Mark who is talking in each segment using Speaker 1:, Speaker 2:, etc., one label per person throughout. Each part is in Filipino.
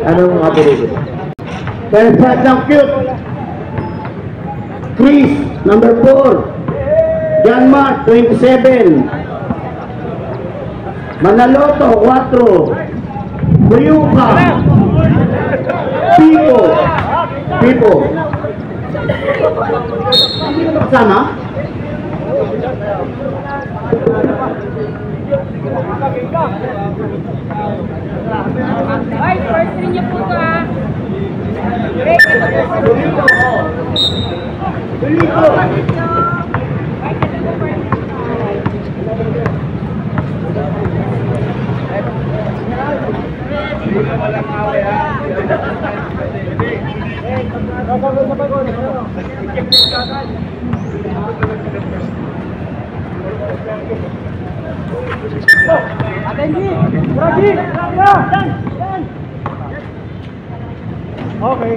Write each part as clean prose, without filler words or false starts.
Speaker 1: Anong operation?
Speaker 2: Perfect ng cute. Chris, number 4. John Mark, 27. Manaloto, 4. Buyuka. Pipo. Kasama?
Speaker 3: Ay, first rin niyo po ka.
Speaker 2: Okay.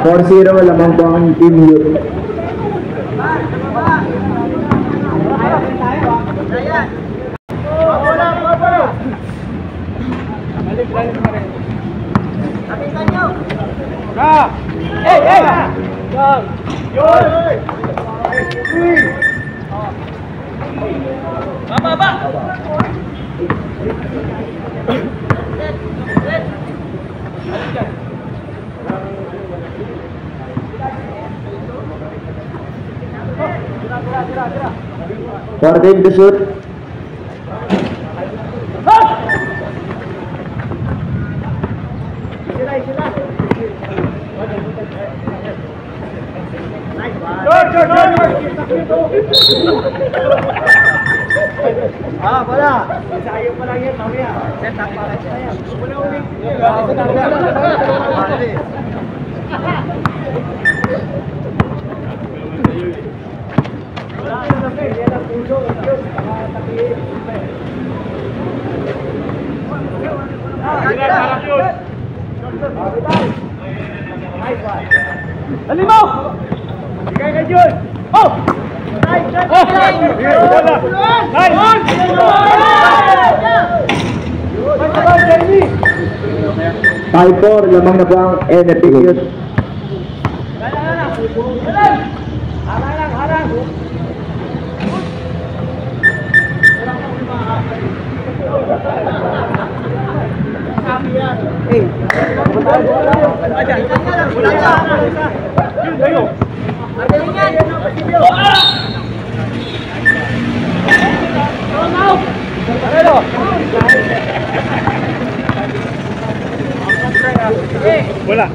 Speaker 1: For 0 lamang po ang team youth. For team to shoot.
Speaker 2: Wala. Isayo pa lang yan, mamaya. Set up para siya. Wala ulit. Dali mo! Bigay ka Jun! Oh!
Speaker 1: Five 4 lamang na po ang NFP youth.
Speaker 2: Wala.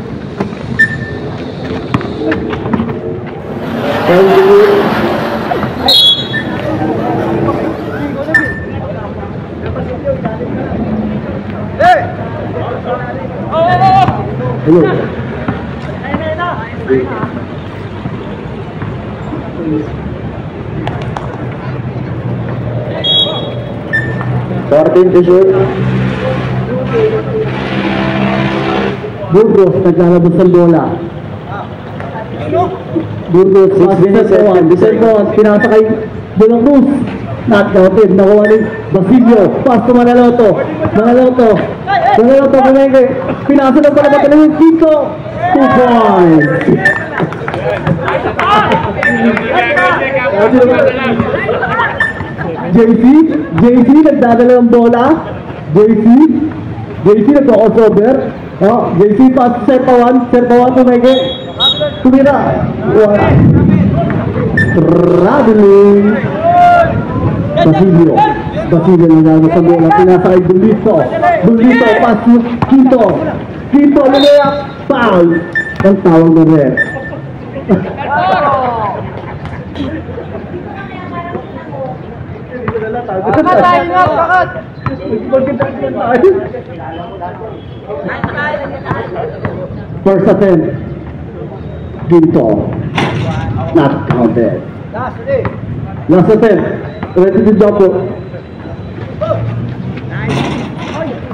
Speaker 1: Hello. 14 to shoot.
Speaker 2: Burgos, naglalabas ng bola. Burgos, 6 minutes at 1. Vicente, pinasa kay De La Cruz. Not counted. Nakuha ni Basilio. Pass to Manaloto. Manaloto, kumenge. Pinasa ng pala natin yung Tito. 2 points. JC, nagdadala ng bola. JC nagko-crossover. JC pass to Serpawan, kumenge. Tumira. Traveling. Basilio nagdadala sa bola. Pinasa kay Bulito, pass to Quito, lumayak. Foul. Ang tawag na red. Bakit? First attempt. Ginto. Not counted. Last attempt. Ready to jump po.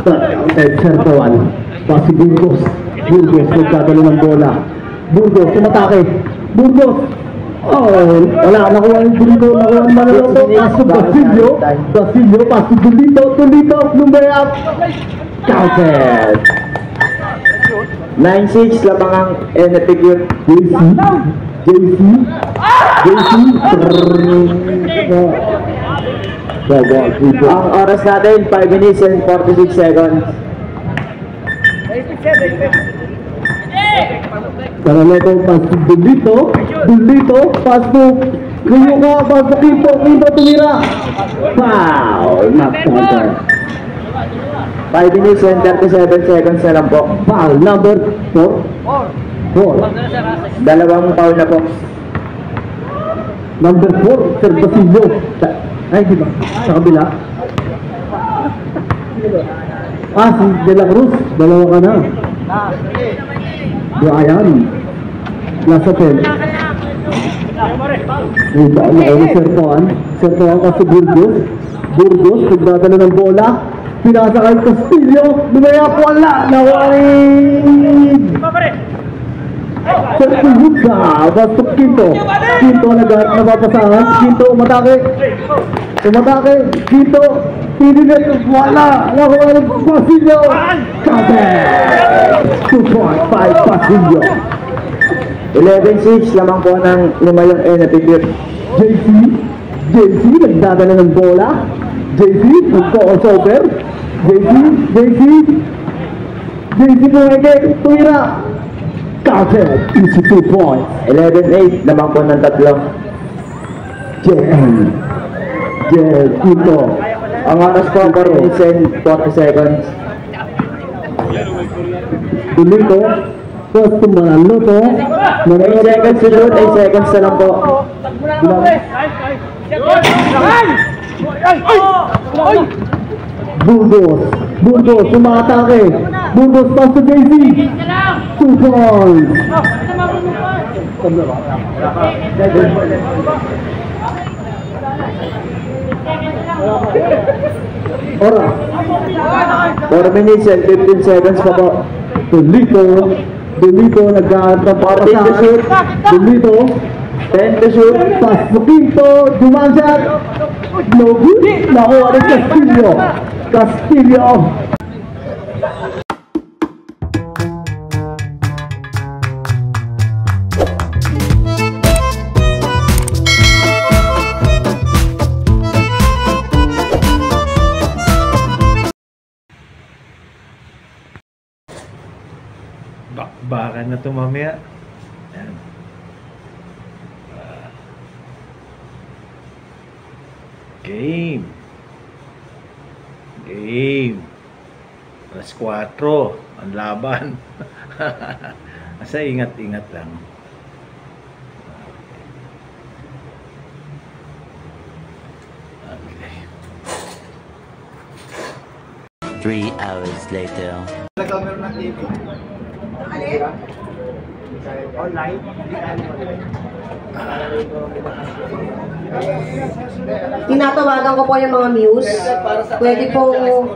Speaker 2: Not counted. Serto 1. Pasi Burgos. Burgos nagkadalo ng bola. Burgos tumatake. Burgos. Oh, wala. Nakuha yung Burgos. Nakuha yung Manaloto. Paso Basilio. Basilio. Paso Dulito. Dulito. Lumbayap. Counted.
Speaker 1: 9-6 lamang ang NFP Youth.
Speaker 2: JC.
Speaker 1: Ang oras natin 5 minutes and 46 seconds.
Speaker 2: Manaloto. Paso Dulito. Paso Kuyuka. Paso Quinto. Quinto tumira. Foul. Not counted.
Speaker 1: 5 minutes and 37 seconds na lang po.
Speaker 2: Foul number 4.
Speaker 1: Dalawang foul na po.
Speaker 2: Number 4, Sir Basilio. Ay, di ba? Sa kabila. Si De La Cruz. Dalawa ka na. Brian. Last attempt. Nakuha Sir Juan. Sir Juan kasi Burgos. Burgos, nagdadala ng bola. Pinasa kay Castillo. Lumayap, wala. Nawarin. Sir Kuhuka. Bastok Quinto. Quinto napapasahan. Quinto umatake. Quinto. Pinilit. Wala. Nakuha ng Basilio. Kabe. 2.5 Basilio.
Speaker 1: 11-6 lamang po ng lumayong NFP Youth.
Speaker 2: JC, nagdadala ng bola. JC, nagko-over. JC pumeke, tumira. Counted, easy 2 points.
Speaker 1: 11-8 lamang po ng tatlo.
Speaker 2: JM Quinto.
Speaker 1: Ang oras po 4 minutes and 40 seconds.
Speaker 2: Dulito. First to Manaloto.
Speaker 1: 8 seconds to shoot, 8 seconds na lang po.
Speaker 2: Burgos, sumatake. Burgos pass to JC. 2 points. Ora.
Speaker 1: 4 minutes and 15 seconds pa po.
Speaker 2: Dulito nagkakaroon para sa Dulito.
Speaker 1: 10 to shoot.
Speaker 2: Pass to Quinto. Dumansyat. No good. Nakuha ni Castillo.
Speaker 3: Bakbakan na ito mamaya. Ayan. Game. Alas 4. Ang laban. Asa ingat-ingat lang. Okay.
Speaker 4: 3 hours later.
Speaker 5: Tinatawagan ko po yung mga muse. Pwede pong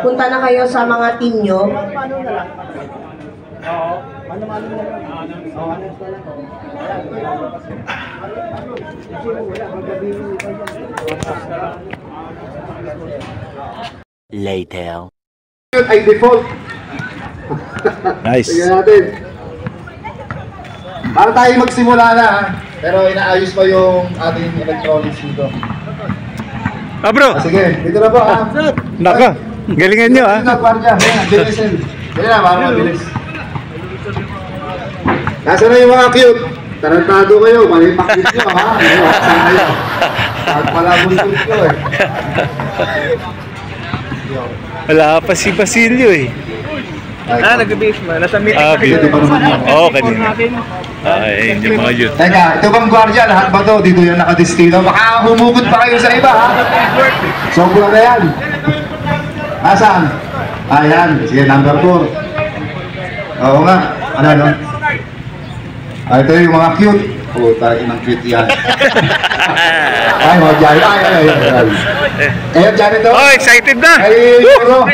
Speaker 5: punta na kayo sa mga team nyo.
Speaker 4: Later.
Speaker 6: Ay default.
Speaker 3: Nice.
Speaker 6: Tingnan natin. Para tayo magsimula na ha. Pero inaayos pa yung ating electronics dito.
Speaker 3: Bro!
Speaker 6: Sige, dito na po ha.
Speaker 3: Naka! Galingan nyo ha!
Speaker 6: Dito na, kwardiya. Ayan, bilisin. Dito na, para mabilis. Nasaan na yung mga cute? Tarantado kayo, palipakit nyo ha. Saan kayo? At pala buntot ko eh.
Speaker 3: Wala pa si Basilio eh.
Speaker 6: Nag-base man. Nasa meeting
Speaker 3: Ah,
Speaker 6: na
Speaker 3: beautiful. Oo, kanina. Ay, yung mga yun.
Speaker 6: Teka, ito bang gwardiya? Lahat ba to? Dito yung nakadistino? Baka humugot pa kayo sa iba, ha? Sobra na yan. Asan? Ayan. Sige, number 4. Oo nga. Ano, no? Ito yung mga cute. Tayo ng cute yan. Ay, mga dyan. Ayun, dyan ito.
Speaker 3: Oh, excited na!
Speaker 6: Ay, Euro.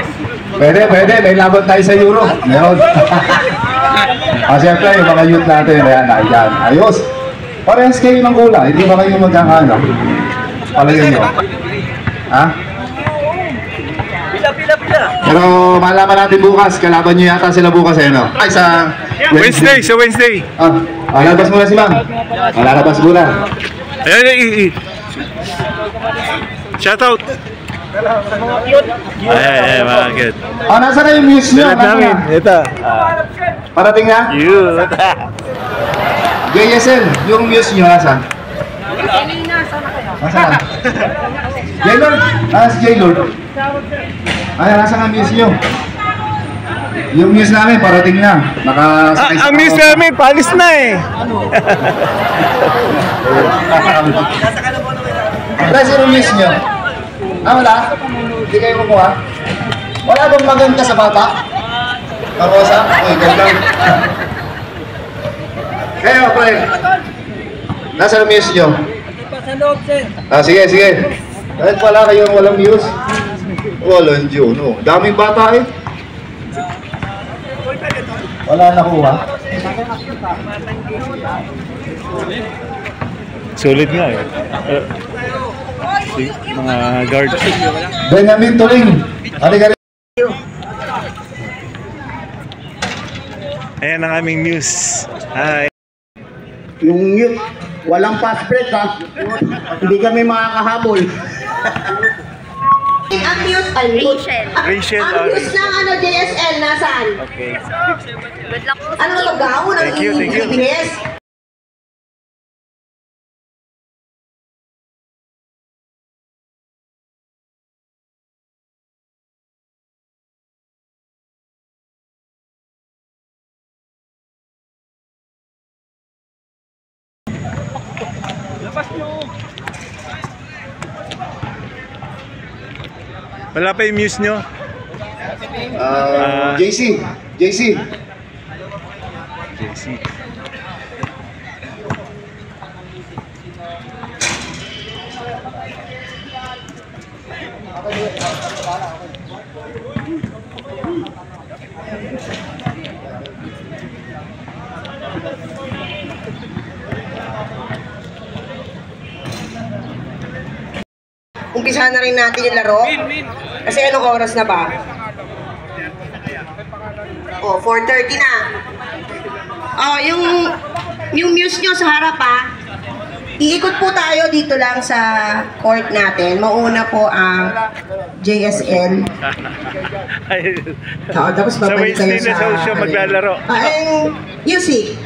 Speaker 6: Pwede. May laban tayo sa Euro. Meron. Siyempre, yung mga youth natin. Ayan. Ayos. Parehas kayo ng kulay. Hindi ba kayo magkakano? Palagay nyo. Ha?
Speaker 3: Pila.
Speaker 6: Pero malaman natin bukas. Kalaban nyo yata sila bukas no? Ay, sa
Speaker 3: Wednesday.
Speaker 6: lalabas muna si ma'am. Lalabas muna.
Speaker 3: Ayan, shoutout. Ay, mga cute.
Speaker 6: Nasa na yung muse nyo?
Speaker 3: Sunod namin. Ito.
Speaker 6: Parating na?
Speaker 3: Yun.
Speaker 6: JSL, yung muse nyo nasa? Nasaan? J-Lord? Si J-Lord. Ay, nasa nga muse nyo? Yung muse namin, parating na. Nakasakay sa
Speaker 3: Ang miss namin, palis na eh.
Speaker 6: Nasa yung muse nyo? Wala? Hindi kayo kumuha? Wala bang maganda sa bata? Karosa? Uy, ganda. Kayo, pre. Nasa yung muse nyo? Sige. Kahit pala kayong walang muse. Walang Diyo, no? Daming bata eh. Wala nakuha.
Speaker 3: Sulit nga eh. Mga guard.
Speaker 6: Benjamin Tuling. Halika rin.
Speaker 3: Ayan ang aming news. Hi.
Speaker 2: Yung youth, walang pass break ha. Hindi kami makakahabol.
Speaker 5: Ang mute,
Speaker 3: Rachel,
Speaker 5: ang mute ng JSL, nasaan?
Speaker 3: Okay.
Speaker 5: Ano to, gawon ng
Speaker 3: Thank you.
Speaker 5: EBS?
Speaker 3: Wala pa yung news nyo?
Speaker 6: JC.
Speaker 3: JC.
Speaker 5: Umpisahan na rin natin yung laro. Kasi anong oras na ba? 4:30 na. Yung muse nyo sa harap Iikot po tayo dito lang sa court natin. Mauna po ang JSL. Tapos
Speaker 3: Sa
Speaker 5: babalik kayo
Speaker 3: Wednesday na sa show maglalaro.
Speaker 5: Ang music.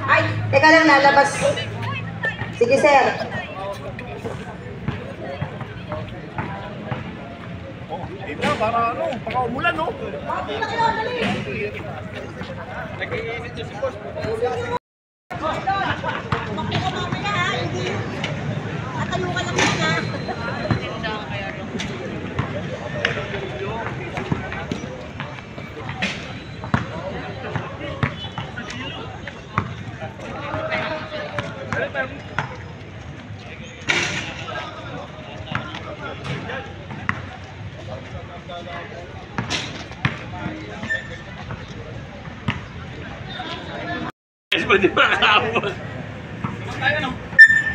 Speaker 5: Ay, teka lang, lalabas. Sige, sir.
Speaker 3: Baka umulan, no?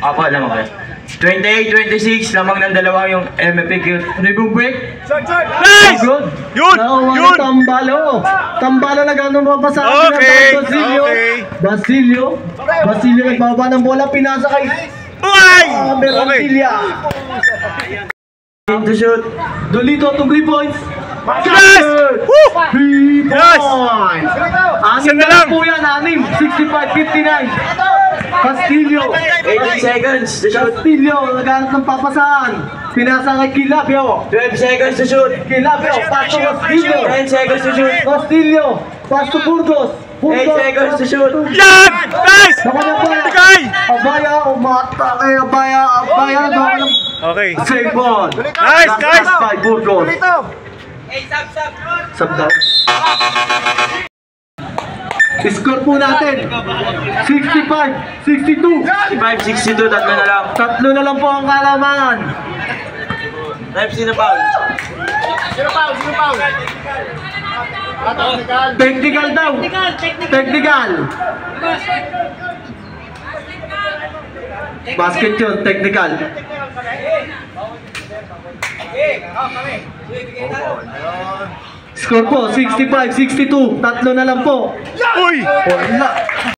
Speaker 1: Apo, alam mo ba? 28-26, lamang ng dalawa yung MFQ. Remove break.
Speaker 3: Nice!
Speaker 2: Good.
Speaker 3: Yun!
Speaker 2: Nakuha Tambalo. Tambalo na gano'n mabasa.
Speaker 3: Okay,
Speaker 2: Basilio.
Speaker 3: okay.
Speaker 2: Basilio nagbaba ng bola. Pinasa kay
Speaker 3: Uy!
Speaker 2: Merantilla.
Speaker 1: To shoot.
Speaker 2: Dolito to 3 points.
Speaker 3: Yes! Woo!
Speaker 2: 3
Speaker 3: Yes!
Speaker 2: points.
Speaker 3: Isa
Speaker 2: Anim
Speaker 3: na
Speaker 2: na
Speaker 3: lang.
Speaker 2: po yan. 65-59. Castillo.
Speaker 1: 18 seconds to shoot.
Speaker 2: Castillo. Naghanap ng papasahan. Pinasa kay Kilabio.
Speaker 1: 12 seconds to shoot.
Speaker 2: Kilabio. Pass to Castillo.
Speaker 1: 10 seconds to shoot.
Speaker 2: Castillo. Pass to Burgos.
Speaker 1: 8 seconds to shoot.
Speaker 3: Yan! Nice!
Speaker 2: Baka na ba?
Speaker 3: Tikay!
Speaker 2: Abaya, umatake, abaya, baka na.
Speaker 3: Okay.
Speaker 2: Save ball.
Speaker 3: Nice, nice!
Speaker 2: By Burgos. Sub daw. Score po natin. 65, 62.
Speaker 1: 65, 62, tatlo na lang.
Speaker 2: Tatlo na lang po ang kalamangan.
Speaker 1: Reps in the foul.
Speaker 2: Technical daw. Technical. Basket yun, technical. Score po, 65, 62. Tatlo na lang po.
Speaker 3: Uy!
Speaker 2: Wala.